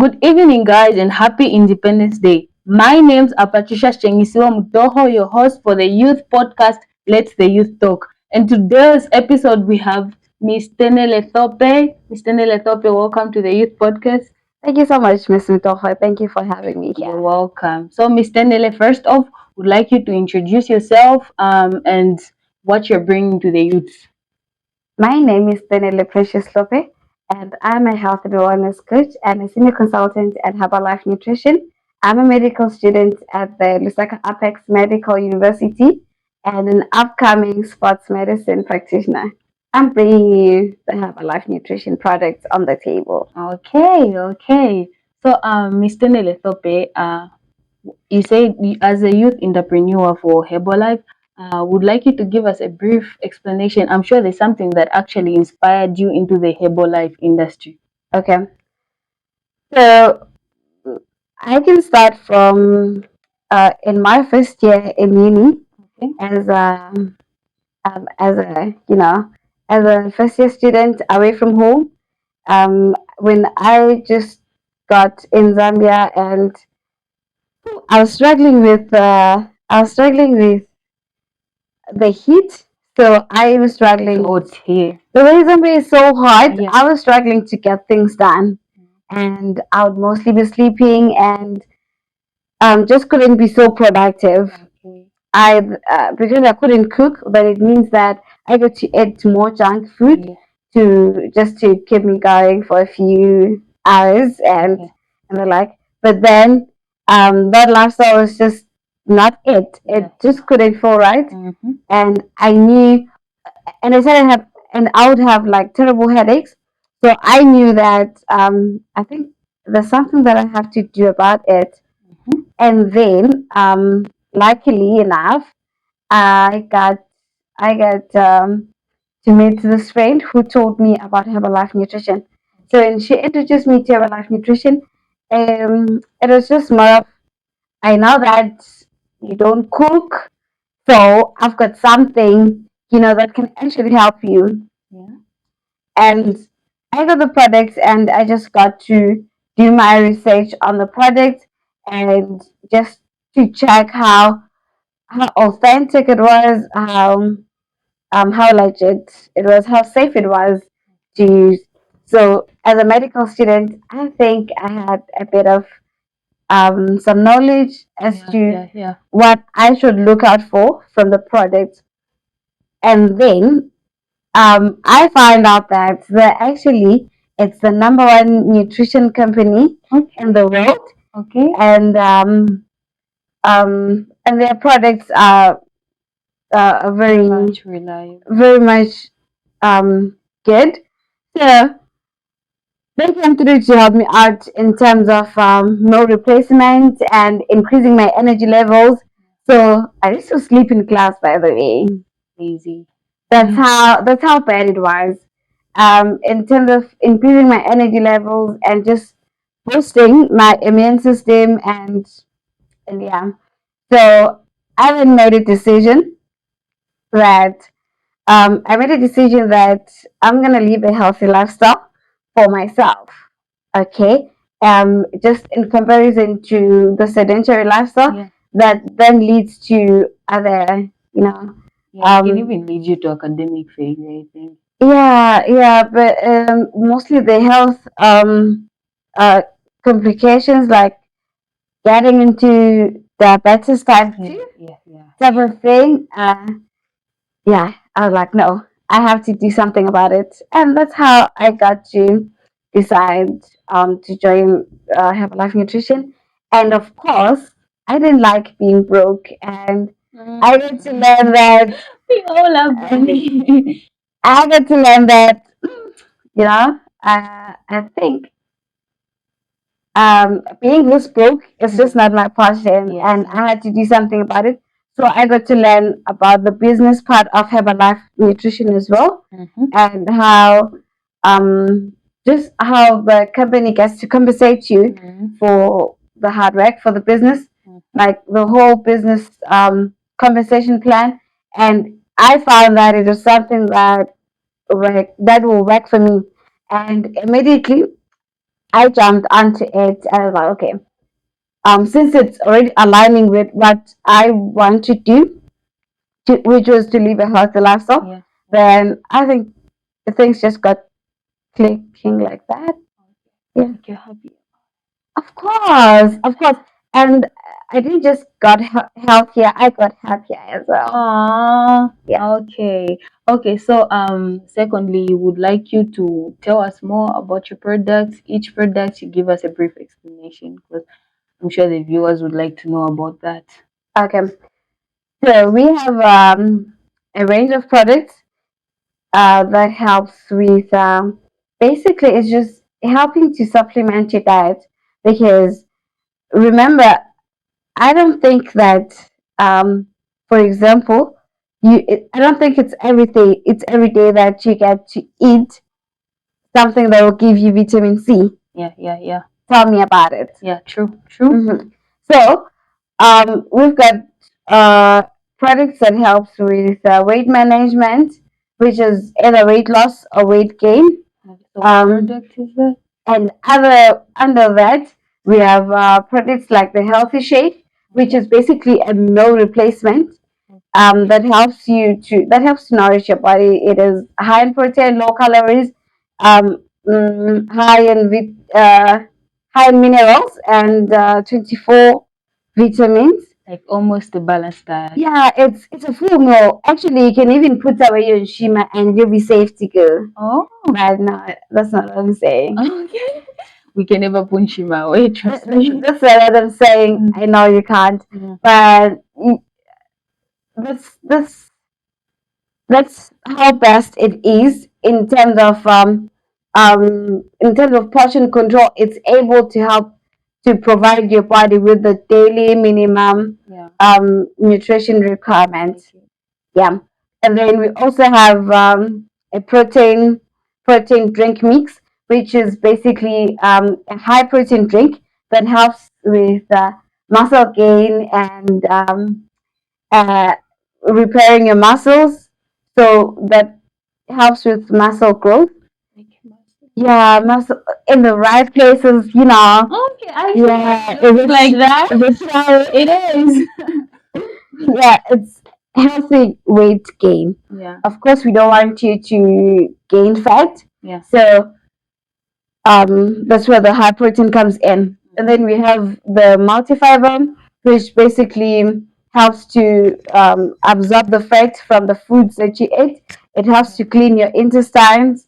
Good evening, guys, and happy Independence Day. My name's Patricia Shengisiwa Mutoho, your host for the youth podcast, Let's the Youth Talk. And today's episode, we have Miss Tenele Thope. Miss Tenele Thope, welcome to the youth podcast. Thank you so much, Miss Mutoho. Thank you for having me You're here. welcome. So, Miss Tenele, first off, would like you to introduce yourself and what you're bringing to the youth. My name is Benele Precious Lope, and I'm a health and wellness coach and a senior consultant at Herbal Life Nutrition. I'm a medical student at the Lusaka Apex Medical University and an upcoming sports medicine practitioner. I'm bringing you the Herbal Life Nutrition products on the table. Okay. So, Miss Tenele Thope, you say as a youth entrepreneur for Herbalife, would like you to give us a brief explanation. I'm sure there's something that actually inspired you into the Herbalife industry. Okay, so I can start from in my first year in uni Okay. as a first year student away from home. When I just got in Zambia and I was struggling with the heat. So I was struggling. So it's here. The way Zambia is so hot, Yeah. I was struggling to get things done, and I would mostly be sleeping and just couldn't be so productive. Okay. I because I couldn't cook, but it means that I got to eat more junk food Yeah. to keep me going for a few hours Yeah. and the like. But then that lifestyle was just not it. It Yeah. just couldn't feel right, Mm-hmm. and I knew, and I started have, and I would have like terrible headaches. So I knew that I think there's something that I have to do about it. Mm-hmm. And then, luckily enough, I got I got to meet this friend who told me about Herbalife Nutrition. So when she introduced me to Herbalife Nutrition, it was just more of, I know that you don't cook, so I've got something that can actually help you. Yeah. And I got the products, and I just got to do my research on the product and just to check how authentic it was, how legit it was, how safe it was to use. So as a medical student, I think I had a bit of some knowledge as to Yeah. what I should look out for from the product. And then I found out that it's the number one nutrition company in the world, Okay. and their products are very Much reliable. very much good. So they came through to help me out in terms of meal replacement and increasing my energy levels. So I used to sleep in class, by the way. Easy. That's how bad it was. In terms of increasing my energy levels and just boosting my immune system and yeah. So I then made a decision that I'm gonna live a healthy lifestyle for myself. Okay. Just in comparison to the sedentary lifestyle Yeah. that then leads to other, Yeah. It can even lead you to academic failure, I think. yeah, but mostly the health uh complications like getting into diabetes type Yeah. 2 Yeah. type of thing. Yeah, I was like, no, I have to do something about it. And that's how I got to decide to join Herbalife Nutrition. And of course, I didn't like being broke. And I got to learn that. We all have money. I got to learn that, I think being this broke is just not my passion. Yes. And I had to do something about it. So I got to learn about the business part of Herbalife Nutrition as well, Mm-hmm. and how just how the company gets to compensate you for the hard work for the business, like the whole business compensation plan. And I found that it was something that will work for me. And immediately I jumped onto it and I was like, okay, since it's already aligning with what I want to do, which was to live a healthy lifestyle, Yeah. then I think things just got clicking like that. Yeah, Make you happy. of course. And I didn't just got healthier, I got happier as well. Ah, Yeah. okay. Okay, so secondly, we would like you to tell us more about your products. Each product, you give us a brief explanation because I'm sure the viewers would like to know about that. Okay. So we have a range of products that helps with basically it's just helping to supplement your diet because remember I don't think that for example I don't think it's every day that you get to eat something that will give you vitamin C. Yeah, yeah, yeah. Tell me about it. Yeah, true, true. So we've got uh, products that helps with weight management, which is either weight loss or weight gain. So what Um, product is that? and other under that, we have products like the Healthy Shake, which is basically a meal replacement that helps to nourish your body. It is high in protein, low calories, high in high in minerals, and 24 vitamins. Like almost a balanced diet. Yeah, it's a full meal. Actually, you can even put away your shima and you'll be safe to go. Oh, But no, that's not what I'm saying. okay. We can never punch him away, trust me. That's what I'm saying. I know you can't, Mm. but that's that's how best it is in terms of portion control. It's able to help to provide your body with the daily minimum Yeah. nutrition requirements. Okay. Yeah, and then we also have a protein drink mix, which is basically a high protein drink that helps with muscle gain and uh, repairing your muscles, so that helps with muscle growth. Like muscle. Yeah, muscle in the right places, you know. Okay, I Yeah, it looks like that. it's right. It is. Yeah, it's healthy weight gain. Yeah. Of course, we don't want you to gain fat, Yeah. so that's where the high protein comes in. And then we have the multifiber, which basically helps to absorb the fat from the foods that you eat. It helps to clean your intestines.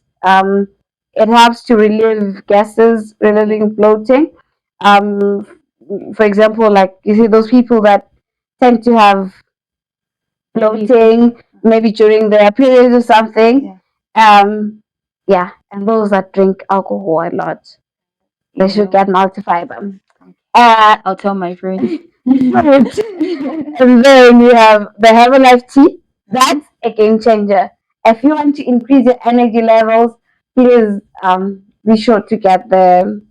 It helps to relieve gases, relieving bloating. Um, for example, like you see those people that tend to have bloating, maybe during their periods or something. Yeah. Yeah, and those that drink alcohol a lot, they should get multifiber. I'll tell my friend. And then we have the Herbalife tea. That's a game changer. If you want to increase your energy levels, please be sure to get the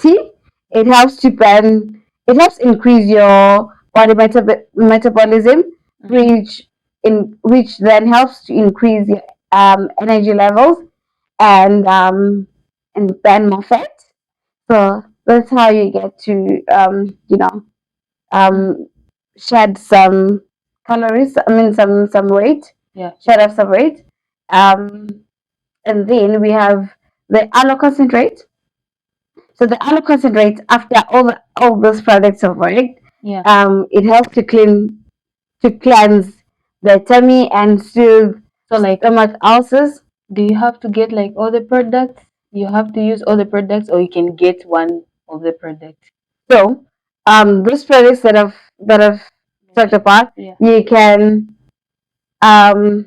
tea. It helps to burn. It helps increase your body metabolism, which then helps to increase your energy levels and burn more fat. So that's how you get to um, shed some calories. I mean some weight. Yeah. Shed off some weight. Um, and then we have the aloe concentrate. So the aloe concentrate, after all those products have worked, Yeah. it helps to cleanse the tummy and soothe So like, stomach ulcers. do you have to get like all the products? You have to use all the products, or you can get one of the products. So those products that I've talked about, Yeah. um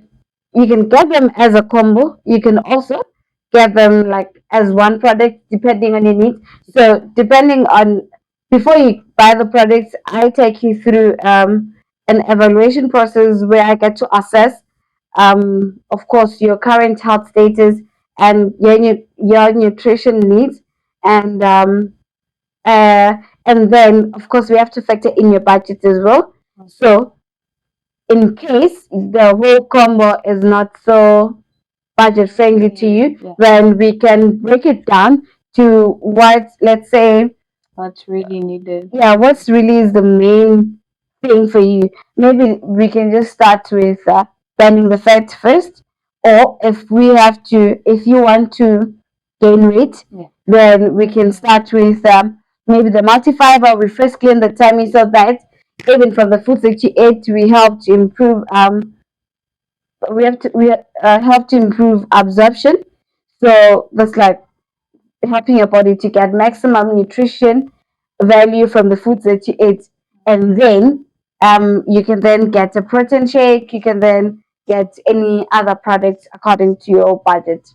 you can get them as a combo. You can also get them like as one product depending on your needs. So depending on before you buy the products, I take you through an evaluation process where I get to assess of course your current health status and your nutrition needs and uh, and then of course we have to factor in your budget as well. So in case the whole combo is not so budget friendly to you, Yeah. then we can break it down to what, let's say, What's really needed? yeah, what's really is the main thing for you. Maybe we can just start with burning the fat first, or if you want to gain weight, Yeah. then we can start with maybe the multifiber. We first clean the tummy so that even from the foods that you ate, we help to improve help to improve absorption. So that's like helping your body to get maximum nutrition value from the foods that you eat. And then you can then get a protein shake. You can then get any other products according to your budget.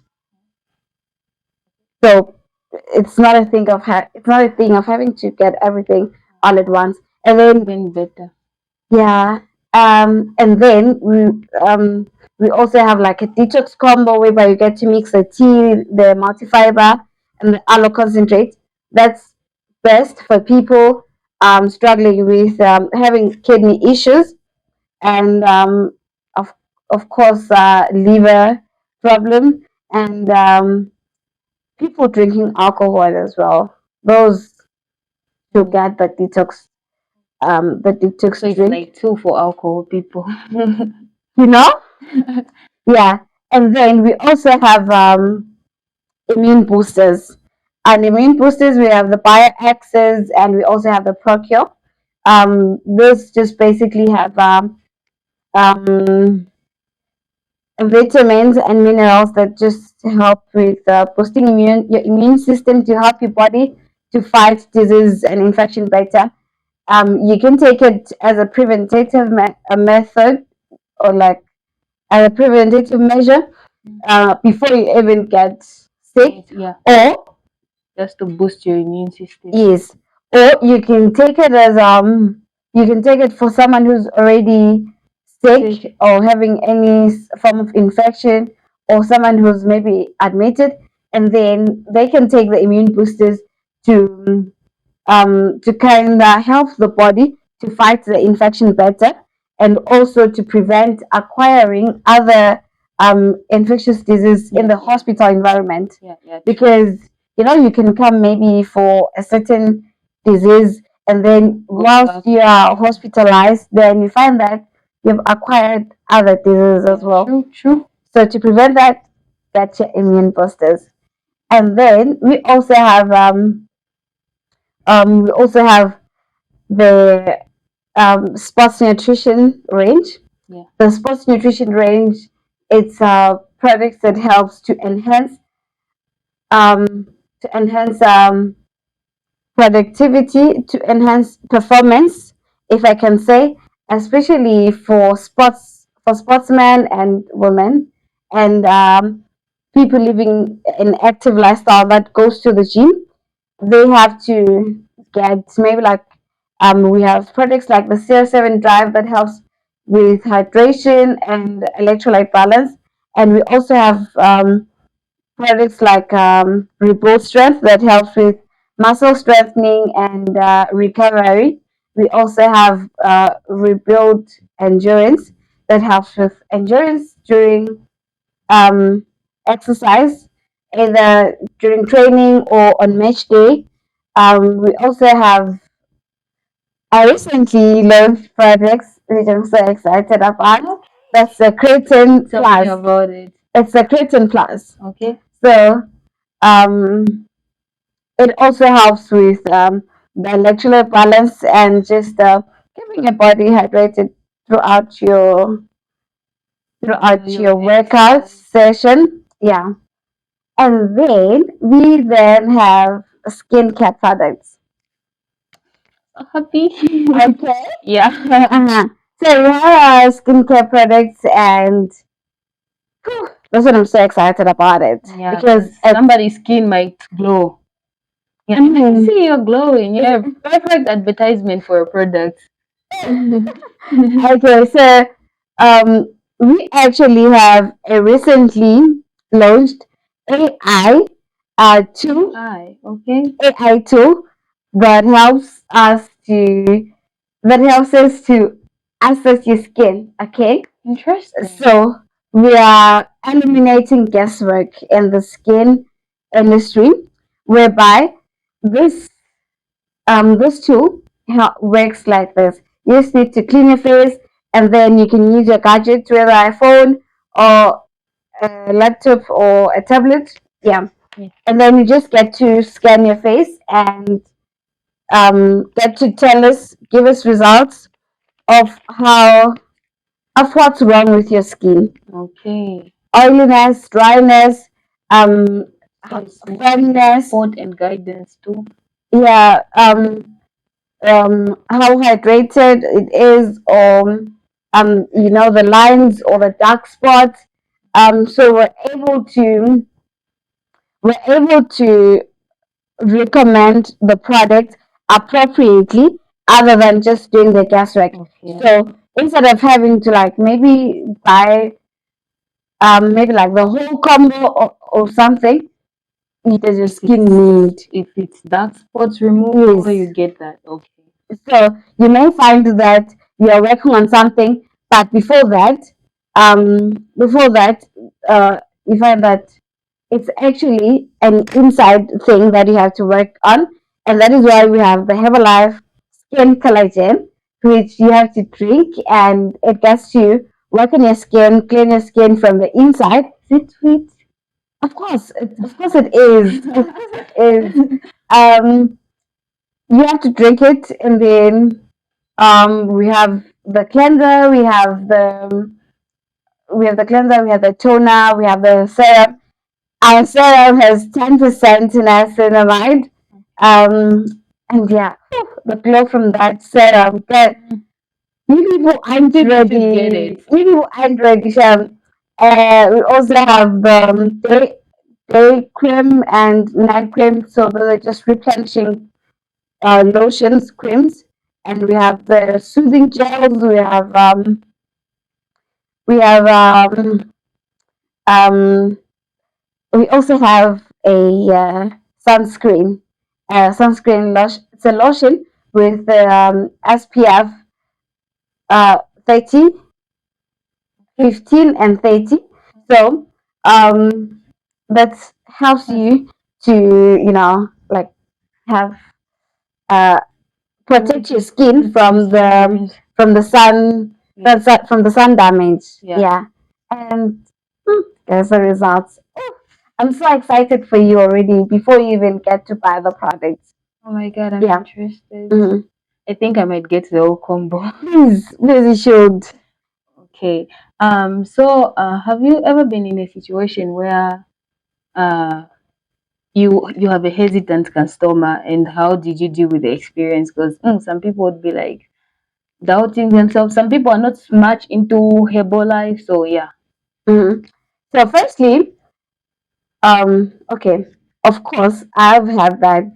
So it's not a thing of having to get everything all at once. And then Even better. yeah. And then we also have like a detox combo whereby you get to mix the tea, the multifiber, and the aloe concentrate. That's best for people struggling with having kidney issues and of of course liver problem and people drinking alcohol as well. Those to get the So detox it's drink. like two for alcohol people. You know? Yeah, and then we also have immune boosters. And immune boosters, we have the bioaxes and we also have the procure. Those just basically have um, vitamins and minerals that just help with boosting your immune system to help your body to fight disease and infection better. You can take it as a preventative a method or like as a preventative measure before you even get sick, Yeah, or just to boost your immune system. yes, or you can take it for someone who's already sick or having any form of infection, or someone who's maybe admitted, and then they can take the immune boosters to kind of help the body to fight the infection better and also to prevent acquiring other infectious disease in the hospital environment. Yeah. Because you can come maybe for a certain disease and then whilst you are hospitalized, then you find that you've acquired other diseases as well. True. So to prevent that, get your immune boosters. And then we also have the sports nutrition range. Yeah. The sports nutrition range, it's products that helps um, to enhance productivity, to enhance performance, if I can say, especially for sportsmen and women and people living an active lifestyle that goes to the gym. They have to get maybe like we have products like the CR7 drive that helps with hydration and electrolyte balance, and we also have products like rebuild strength that helps with muscle strengthening and recovery. We also have rebuild endurance that helps with endurance during um, exercise, either during training or on match day. We also have I recently launched projects which I'm so excited about. That's the Creatine Tell me Plus. about it. It's a Creatine Plus. Okay. So um, it also helps with the electrolyte balance and just keeping your body hydrated throughout your workout session. Yeah. And then we then have skincare products. Happy. Okay. Yeah. Uh-huh. So we have our skincare products, and that's what I'm so excited about it. Yeah, Because because somebody's skin might glow. Yeah, and I see you're glowing. Yeah, perfect advertisement for a product. okay, so um, we actually have a recently launched AI tool, Okay. AI tool that helps us to assess your skin. Okay, Interesting. so we are eliminating guesswork in the skin industry. whereby this this tool works like this. You just need to clean your face, and then you can use your gadget, whether iPhone or a laptop or a tablet. Yeah, Yeah. and then you just get to scan your face and get to tell us, give us results of how of what's wrong with your skin. Okay. Oiliness, dryness, um, So firmness. support and guidance too. Yeah, how hydrated it is, or the lines or the dark spots. So we're able to recommend the product appropriately, other than just doing the guesswork. Okay. So instead of having to like maybe buy maybe like the whole combo, or something, does your skin need? If it's dark spots removal, you Yes. get that. Okay. So you may find that you're working on something, but before that, you find that it's actually an inside thing that you have to work on, and that is why we have the Herbalife Skin Collagen, which you have to drink, and it gets to work on your skin, clean your skin from the inside. Is it sweet? Of course it is. Of course it is. You have to drink it, and then we have the cleanser, we have the toner, we have the serum. Our serum has 10% niacinamide. Um, and yeah, the glow from that serum. But you people aren't ready. You people aren't ready, Sham. We also have the day cream and night cream, so those are just replenishing lotions, creams, and we have the soothing gels. We have we also have a sunscreen, lotion. It's a lotion with SPF 30, 15, and 30. So that helps you to like have uh, protect your skin from the sun, from the sun damage. Yeah. Yeah, and there's the results. Oh, I'm so excited for you already before you even get to buy the products. Oh my god, I'm Yeah. interested. Mhm. I think I might get the whole combo. Please, you should. Okay. So have you ever been in a situation where uh you have a hesitant customer, and how did you deal with the experience? Because some people would be like doubting themselves. Some people are not much into Herbalife, so yeah. Mhm. So, firstly, okay, of course, I've had that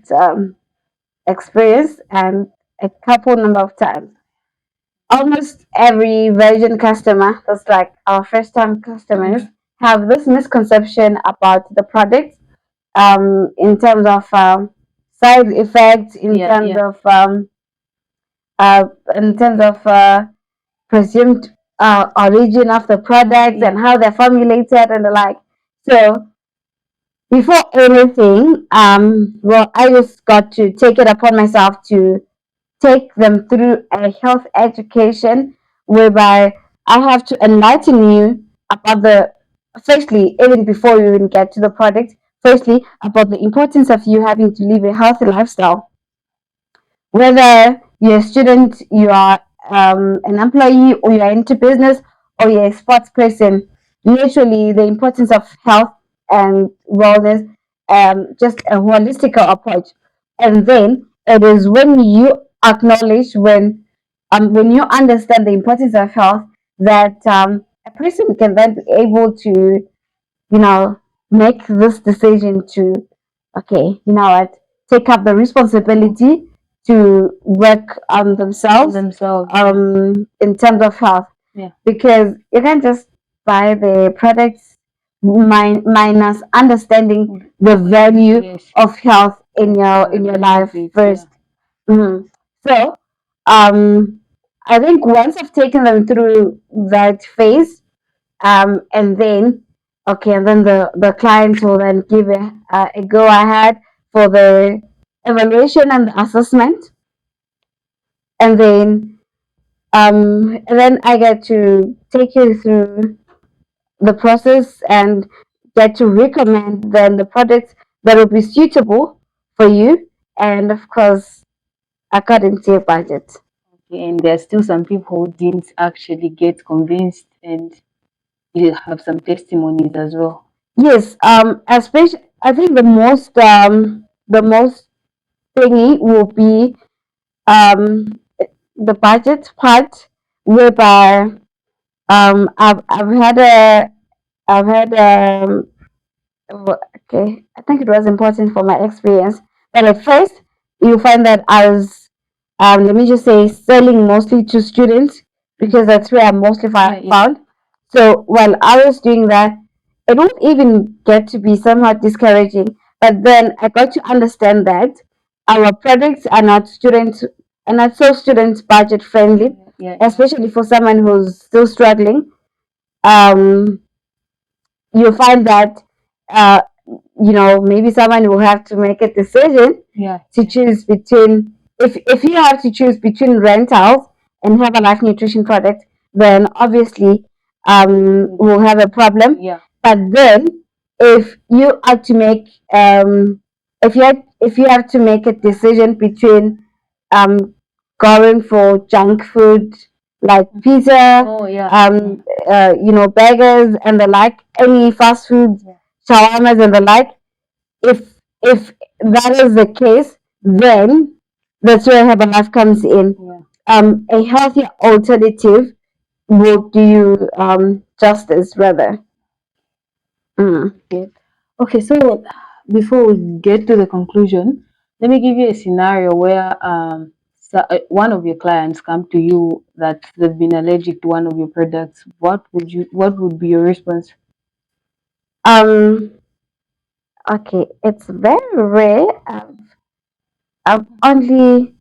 experience, and a couple number of times. Almost every virgin customer, that's like our first time customers, have this misconception about the product, in terms of side effects, Yeah, yeah. uh, in terms of presumed origin of the products, and how they're formulated and the like. So before anything, well, I just got to take it upon myself to take them through a health education, whereby I have to enlighten you about firstly, even before you even get to the product, firstly, about the importance of you having to live a healthy lifestyle. Whether you're a student, you are an employee, or you're into business, or you're a sports person, literally the importance of health and wellness, just a holistic approach. And then it is when you acknowledge, when you understand the importance of health, that a person can then be able to you know, make this decision to, okay, you know what, take up the responsibility to work on Themselves. in terms of health. Yeah. Because you can't just buy the products minus understanding the value Yes. of health in your life Benefits, first. Mhm. So, I think once I've taken them through that phase, and then, okay, and then the client will then give a go ahead for the evaluation and the assessment, and then I get to take you through the process and get to recommend then the products that will be suitable for you, and of course according to your budget. Okay, and there's still some people who didn't actually get convinced, and you have some testimonies as well. Yes, especially I think the most thingy will be um the budget part, whereby I've had a I've had okay, I think it was important for my experience. But at first, you find that I was, let me just say, selling mostly to students because that's where I mostly Yeah. found. So while I was doing that, it would even get to be somewhat discouraging. But then I got to understand that our products are not so student budget friendly, Yeah. especially for someone who's still struggling. Um, you find that uh, maybe someone will have to make a decision Yeah. to choose between, if you have to choose between rentals and have a life nutrition product, then obviously we'll have a problem. Yeah. But then if you have to make if you have to make a decision between um going for junk food like pizza, Oh yeah. burgers and the like, any fast food, Yeah. shawarmas and the like. If that is the case, then that's where Herbalife comes in. Yeah. A healthier alternative will do you justice, rather. Mm. Okay. Okay, so before we get to the conclusion, let me give you a scenario where one of your clients come to you that they've been allergic to one of your products. What would be your response? Um. Okay, it's very rare. I've only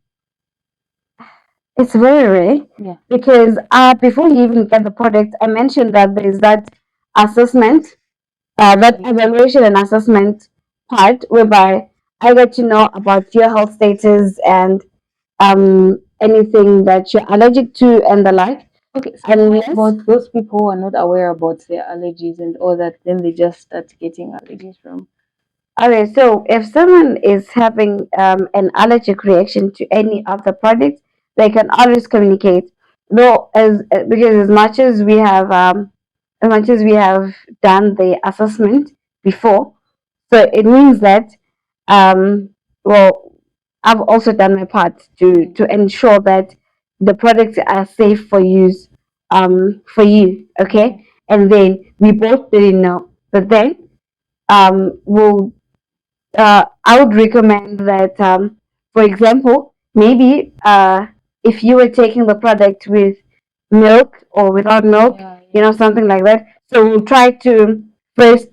It's very rare Yeah. because before you even get the product, I mentioned that there is that assessment, that evaluation and assessment part, whereby I get to know about your health status and anything that you're allergic to and the like. Okay, so how Unless, about those people who are not aware about their allergies and all that, then they just start getting allergies from. okay, so if someone is having an allergic reaction to any of the products, they can always communicate. Though, because as much as we have done the assessment before, so it means that um, well, I've also done my part to ensure that the products are safe for use for you. Okay, and then we both didn't know, but then we'll I would recommend that, for example, maybe if you were taking the product with milk or without milk, Yeah, something like that. So we'll try to first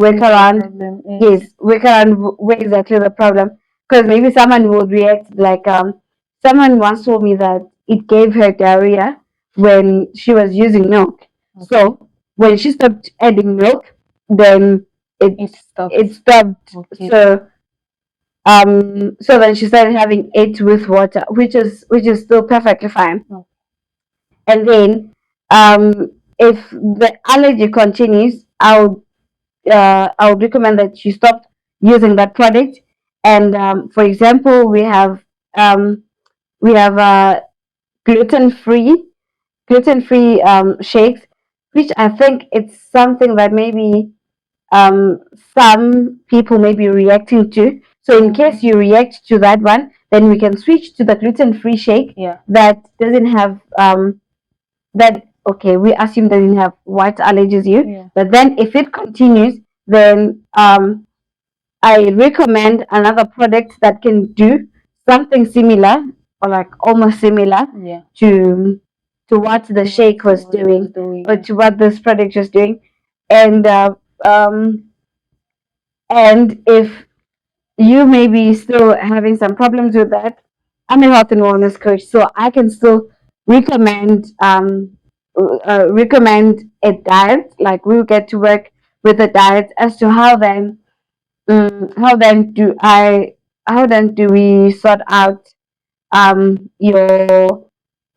work around, problem. yes, work around where exactly the problem. Because maybe someone will react like, someone once told me that it gave her diarrhea when she was using milk. So when she stopped adding milk, then it It stops. it stopped. Okay. So then she started having it with water, which is still perfectly fine. Oh. And then if the allergy continues, I would recommend that you stop using that product. And for example, um, we have gluten free shakes, which I think it's something that maybe um, some people may be reacting to. So in case you react to that one, then we can switch to the gluten-free shake. Yeah. That doesn't have that. Okay, we assume doesn't have what allergies you. Yeah. But then if it continues, then I recommend another product that can do something similar, or like almost similar, Yeah. to what the shake was What it was doing, doing, or yeah. to what this product was doing. And um, and if you may be still having some problems with that, I'm a health and wellness coach, so I can still recommend recommend a diet. Like we'll get to work with a diet as to how then how then do I how then do we sort out your,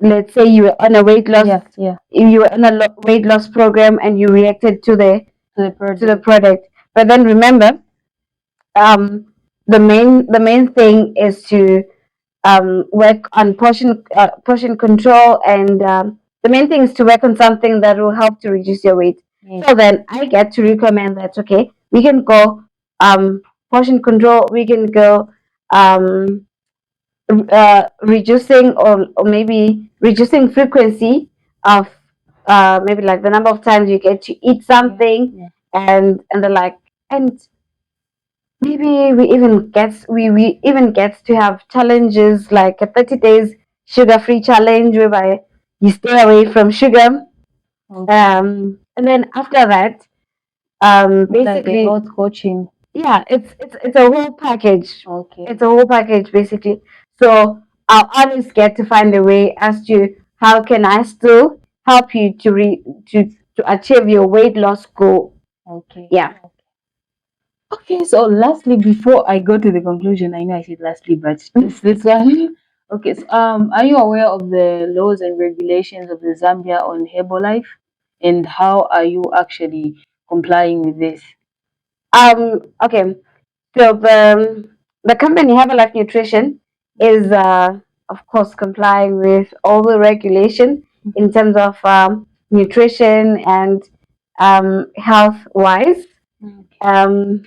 let's say you were on a weight loss, Yeah, yeah. you were on a weight loss program and you reacted To the to the product. product. But then remember, um the main thing is to work on portion control, and the main thing is to work on something that will help to reduce your weight. Yes. So then I get to recommend that, okay, we can go portion control, we can go um, reducing, or maybe reducing frequency of maybe like the number of times you get to eat Yeah, something, yeah. and the like, and maybe we even get to have challenges like a 30 days sugar free challenge whereby you stay away from sugar. Okay. And then after that, More like a basically, health coaching. yeah, it's a whole package. Okay. It's a whole package basically. So I'll always get to find a way as to how can I still help you to achieve your weight loss goal. Okay. Yeah. Okay, so lastly, before I go to the conclusion, I know I said lastly, but this one. Okay, so are you aware of the laws and regulations of the Zambia on Herbalife, and how are you actually complying with this? Okay. So the company Herbalife Nutrition is, of course, complying with all the regulation in terms of nutrition and health wise. Okay. Um,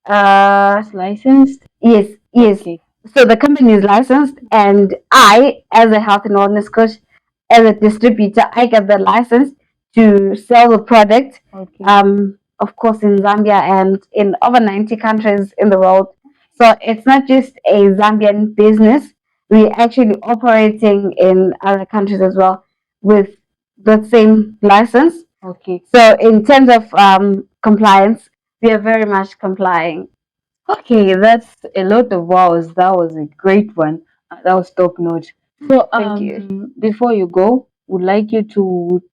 uh, It's licensed. yes, yes. Okay. So the company is licensed, and I, as a health and wellness coach, as a distributor, I get the license to sell the product. Okay. Of course, in Zambia and in over 90 countries in the world. So it's not just a Zambian business. We're actually operating in other countries as well with the same license. Okay. So in terms of compliance, we are very much complying. Okay, that's a lot of wows. That was a great one. That was top notch. So, Thank you. before you go, would like you to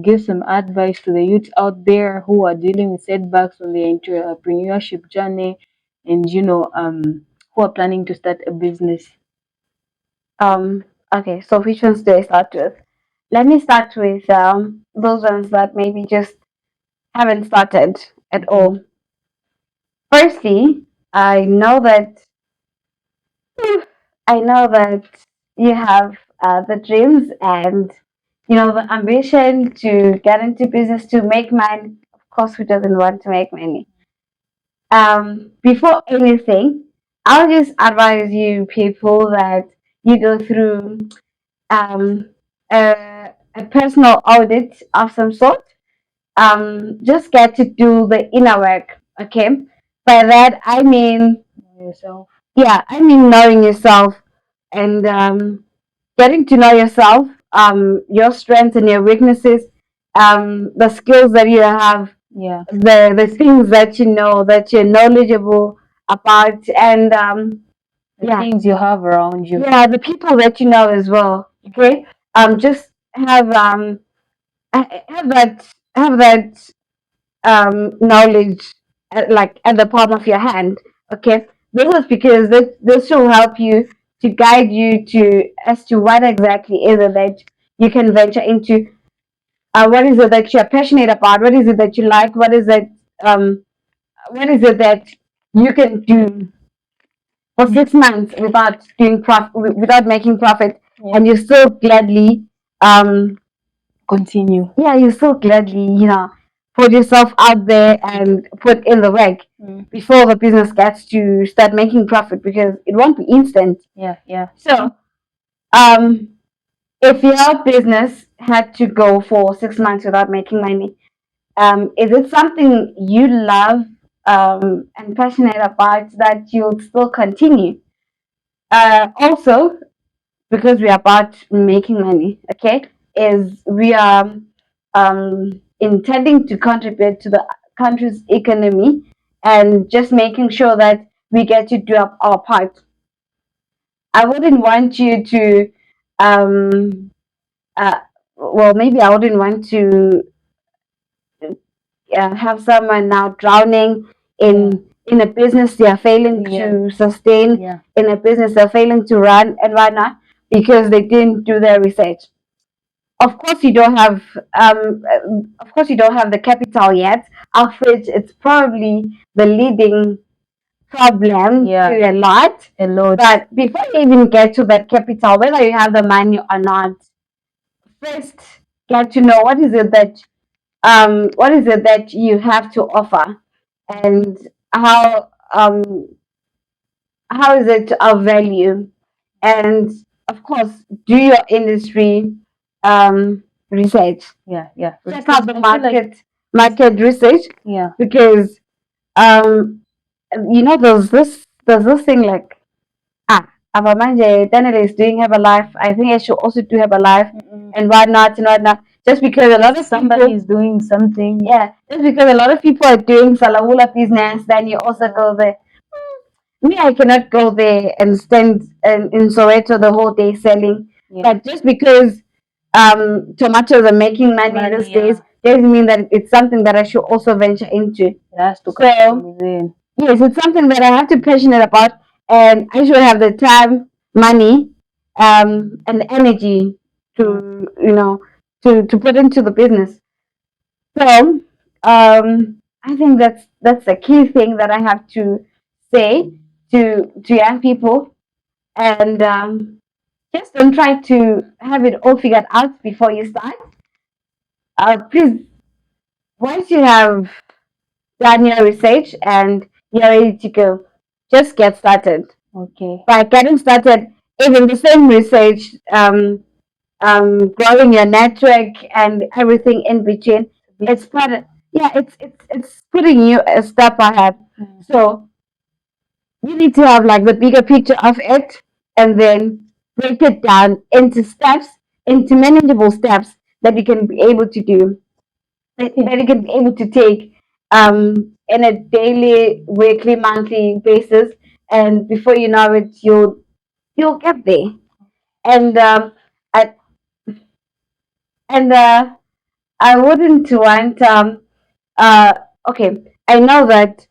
give some advice to the youth out there who are dealing with setbacks on their entrepreneurship journey, and who are planning to start a business. Um, okay, so which ones do I start with? Let me start with those ones that maybe just haven't started at Okay. all. Firstly, I know that I know that you have the dreams and the ambition to get into business to make money. Of course, who doesn't want to make money? Before anything, I'll just advise you people that you go through um, a personal audit of some sort. Just get to do the inner work. Okay, by that I mean, Know yourself. yeah, I mean knowing yourself and getting to know yourself, your strengths and your weaknesses, the skills that you have, Yeah. the things that you know that you're knowledgeable about, and The yeah, things you have around you. yeah, the people that you know as well. Okay, just have that knowledge like at the palm of your hand. Okay, this is because this will help you to guide you to as to what exactly is it that you can venture into. What is it that you're passionate about? What is it that you like? Um, what is it that you can do for 6 months without without making profit, Yeah. and you still gladly um Continue. yeah, you so gladly, put yourself out there and put in the work Mm. before the business gets to start making profit, because it won't be instant. Yeah, yeah. So, um, if your business had to go for 6 months without making money, is it something you love and passionate about that you'll still continue? Also, because we are about making money, okay, is we are intending to contribute to the country's economy and just making sure that we get to do up our part. I wouldn't want you to, um, uh, well, maybe I wouldn't want to have someone now drowning Yeah. in in a business they are failing Yeah. to sustain, Yeah. in a business they're failing to run and whatnot because they didn't do their research. Of course, you don't have of course you don't have the capital yet, of which it's probably the leading problem Yeah. to a lot. A lot. But before you even get to that capital, whether you have the money or not, first get to know what is it that you have to offer, and how is it of value, and of course do your industry research. Yeah. Yeah. Check out the I feel like market research, yeah. because um there's this thing like, ah, Abamanje Daniel is doing Herbalife. I think I should also do Herbalife Mm-mm. and whatnot and whatnot. Just because a lot of Somebody people, is doing something. yeah, just because a lot of people are doing Salawula business, then you also go there. Me, I cannot go there and stand in Soweto the whole day selling. Yeah. But just because tomatoes are making money these days doesn't mean that it's something that I should also venture into. It has to come So from within. yes, it's something that I have to be passionate about, and I should have the time, money, and the energy to to put into the business. So I think that's the key thing that I have to say to young people, and just don't try to have it all figured out before you start. Please, once you have done your research and you're ready to go, just get started. Okay. By getting started, even the same research, growing your network and everything in between, it's part of, yeah, it's putting you a step ahead. So you need to have like the bigger picture of it, and then break it down into steps, into manageable steps that you can be able to do, that you can be able to take in a daily, weekly, monthly basis, and before you know it, you'll get there. And I, and I wouldn't want uh okay. I know that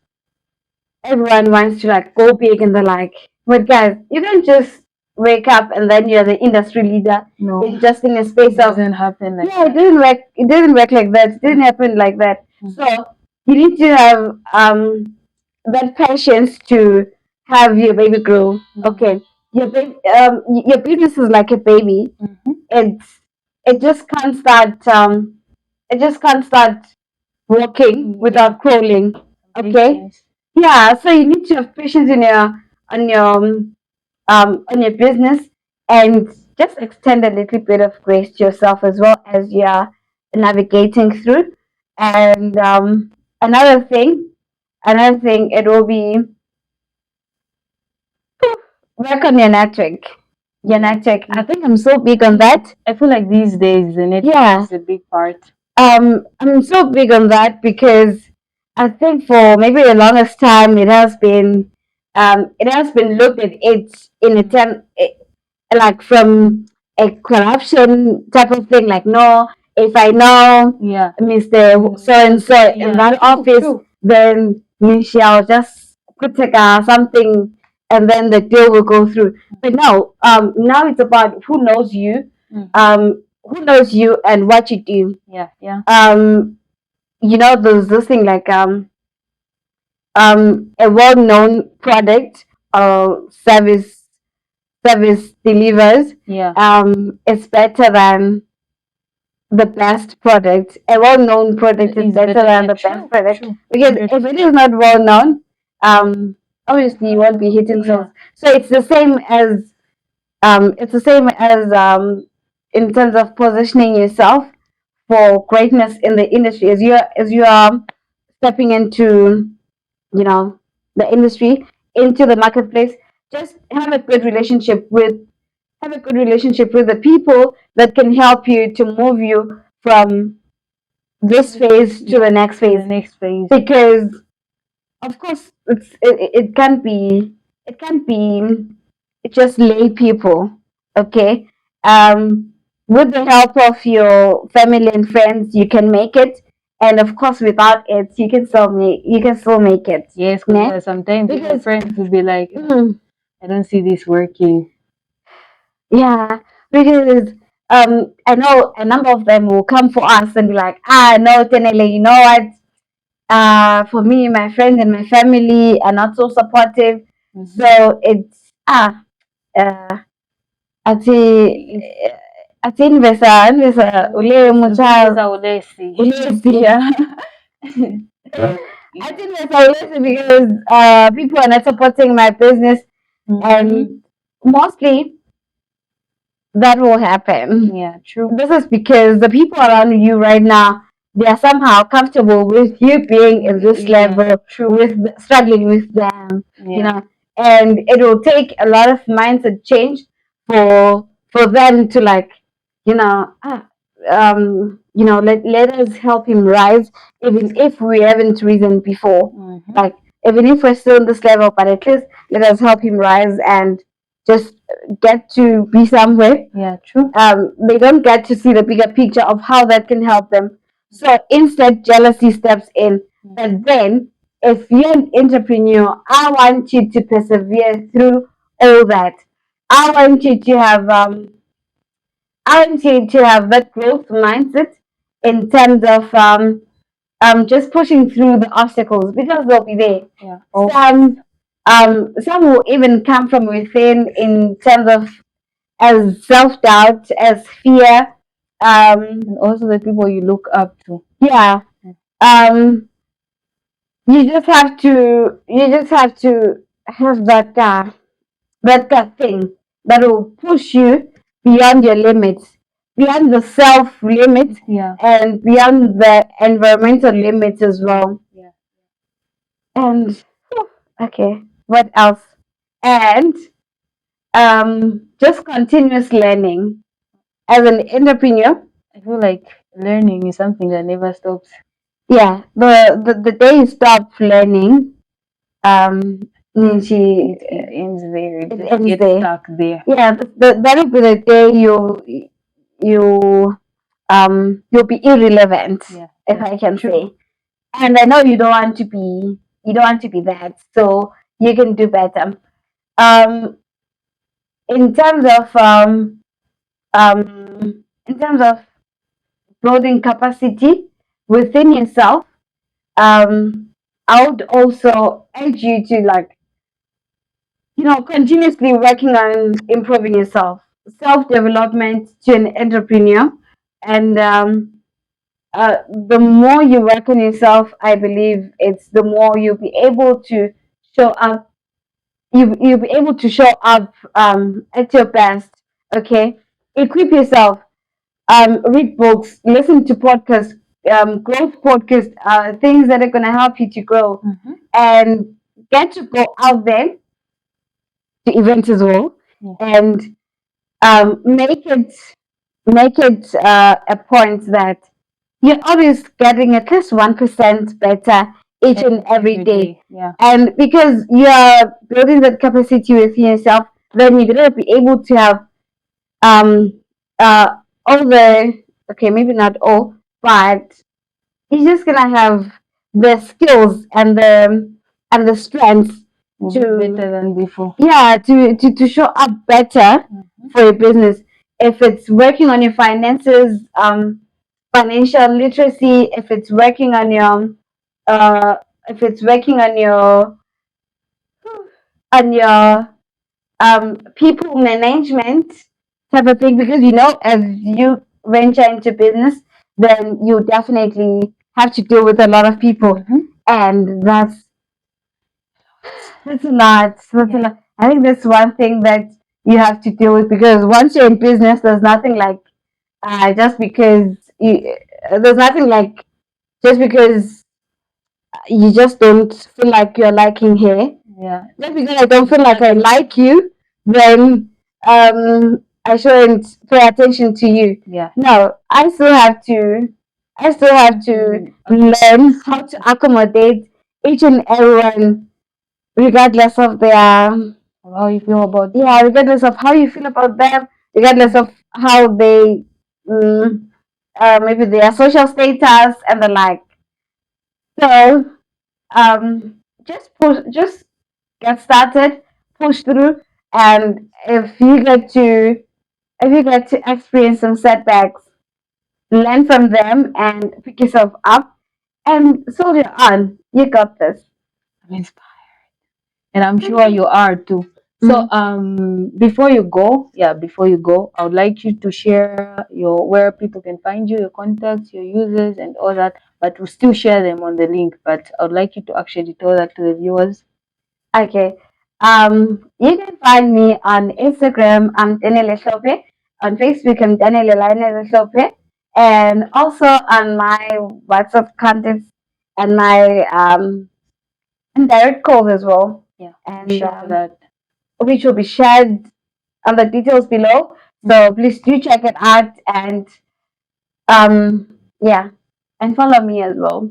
everyone wants to like go big and the like, but guys, you can't just wake up and then you're the industry leader. No. In just in a space It of, doesn't happen like yeah, that. it didn't work like that. It didn't happen like that. So you need to have that patience to have your baby grow. Okay, your business is like a baby. It's it just can't start it just can't start walking without crawling. Okay, yeah. So you need to have patience in your on your on your business, and just extend a little bit of grace to yourself as well as you're navigating through. And another thing, it will be work on your network. Your network. I think I'm so big on that. I feel like these days the network is a big part. I'm so big on that because I think for maybe the longest time it has been looked at it in a term like from a corruption type of thing. Like, no, if I know Mr. So and so in that office, then Michelle just put like something, and then the deal will go through. But no, now it's about who knows you and what you do. Yeah, yeah. There's this thing like a well-known product or service delivers. Yeah. It's better than the best product. A well-known product is better than the best product, because if it is not well-known, obviously you won't be hitting sales. So it's the same as in terms of positioning yourself for greatness in the industry, as you are stepping into the industry, into the marketplace. Just have a good relationship with the people that can help you to move you from this phase to the next phase. Because of course it can't be just lay people. Okay, with the help of your family and friends, you can make it, and of course without it you can still make it. Yes, Ne? because sometimes even Because friends will be like, mm, I don't see this working. yeah, because I know a number of them will come for us and be like, no, Tenele, you know what? For me, my friends and my family are not so supportive. Mm-hmm. So it's uh ati If ati invesa ule mucha Mpesa ulesi. ulesi yeah. I think that's ulesi because people are not supporting my business, Mm-hmm. and mostly that will happen. Yeah, true. This is because the people around you right now, they are somehow comfortable with you being in this Yeah, level, true. with struggling with them, Yeah. and it will take a lot of mindset change for them to like, let us help him rise, even if we haven't risen before. Mm-hmm. Like, even if we're still in this level, but at least let us help him rise and just get to be somewhere. Yeah, true. They don't get to see the bigger picture of how that can help them. So instead, jealousy steps in. But then, if you're an entrepreneur, I want you to persevere through all that. I want you to have that growth mindset in terms of just pushing through the obstacles because they'll be there. Yeah. Oh, Some will even come from within in terms of as self doubt, as fear. and also the people you look up to. Yeah. Um, you just have to have that thing that will push you beyond your limits, beyond the self limits, Yeah. and beyond the environmental limits as well. Yeah. And okay, what else? And just continuous learning as an entrepreneur. I feel like learning is something that never stops. Yeah, the day you stop learning, um, means It ends there. It it just ends gets there. stuck there. Yeah, that'll be the day you you'll be irrelevant, Yeah. if Yeah. I can True. say. And I know you don't want to be that, so you can do better. Um, in terms of in terms of building capacity within yourself, I would also urge you to like, continuously working on improving yourself, self development to an entrepreneur, and the more you work on yourself, I believe it's the more you'll be able to show up. You'll be able to show up at your best. Okay, equip yourself. Read books, listen to podcasts, growth podcasts, things that are going to help you to grow, Mm-hmm. and get to go out there to events as well, Yeah. and make it a point that you're always getting at least 1% better each and every day. Yeah. And because you're building that capacity within yourself, then you're gonna be able to have um all the okay, maybe not all, but you're just gonna have the skills and the strengths Better to than before. yeah to show up better Mm-hmm. for your business. If it's working on your finances, financial literacy, if it's working on your uh if it's working on your people management type of thing, because as you venture into business, then you definitely have to deal with a lot of people, Mm-hmm. and that's a lot. That's a Yeah. lot. I think that's one thing that you have to deal with, because once you're in business, there's nothing like just because there's nothing like just because you just don't feel like you're liking here. Yeah. Just because I don't feel like I like you, then I shouldn't pay attention to you. Yeah. No, I still have to learn how to accommodate each and everyone, regardless of their How you feel about yeah, regardless of how you feel about them, regardless of how they maybe their social status and the like. So just push, just get started, push through, and if you get to experience some setbacks, learn from them and pick yourself up and soldier on. You got this. I'm inspired, and I'm Thank sure you. you are too. So Mhm. before you go, I would like you to share your where people can find you, your contacts, your users, and all that. But we'll still share them on the link. But I would like you to actually tell that to the viewers. Okay. You can find me on Instagram. I'm Daniela Shope. On Facebook, I'm Daniela Lionel Shope. And also on my WhatsApp contacts and my and direct calls as well. Yeah, I'm And sure that. which will be shared on the details below. So please do check it out and yeah, and follow me as well.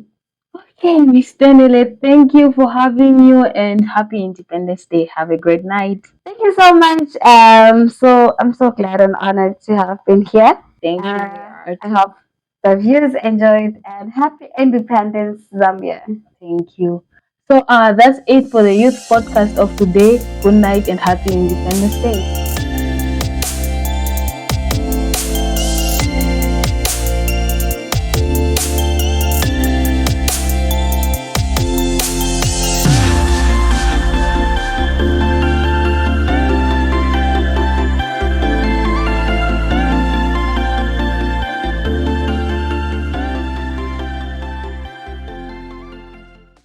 Okay, Miss Daniele, thank you for having you and happy Independence Day. Have a great night. Thank you so much. So I'm so glad and honored to have been here. Thank you, Art. I hope the viewers enjoyed and happy Independence Zambia. Thank you. So that's it for the youth podcast of today. Good night and happy Independence Day.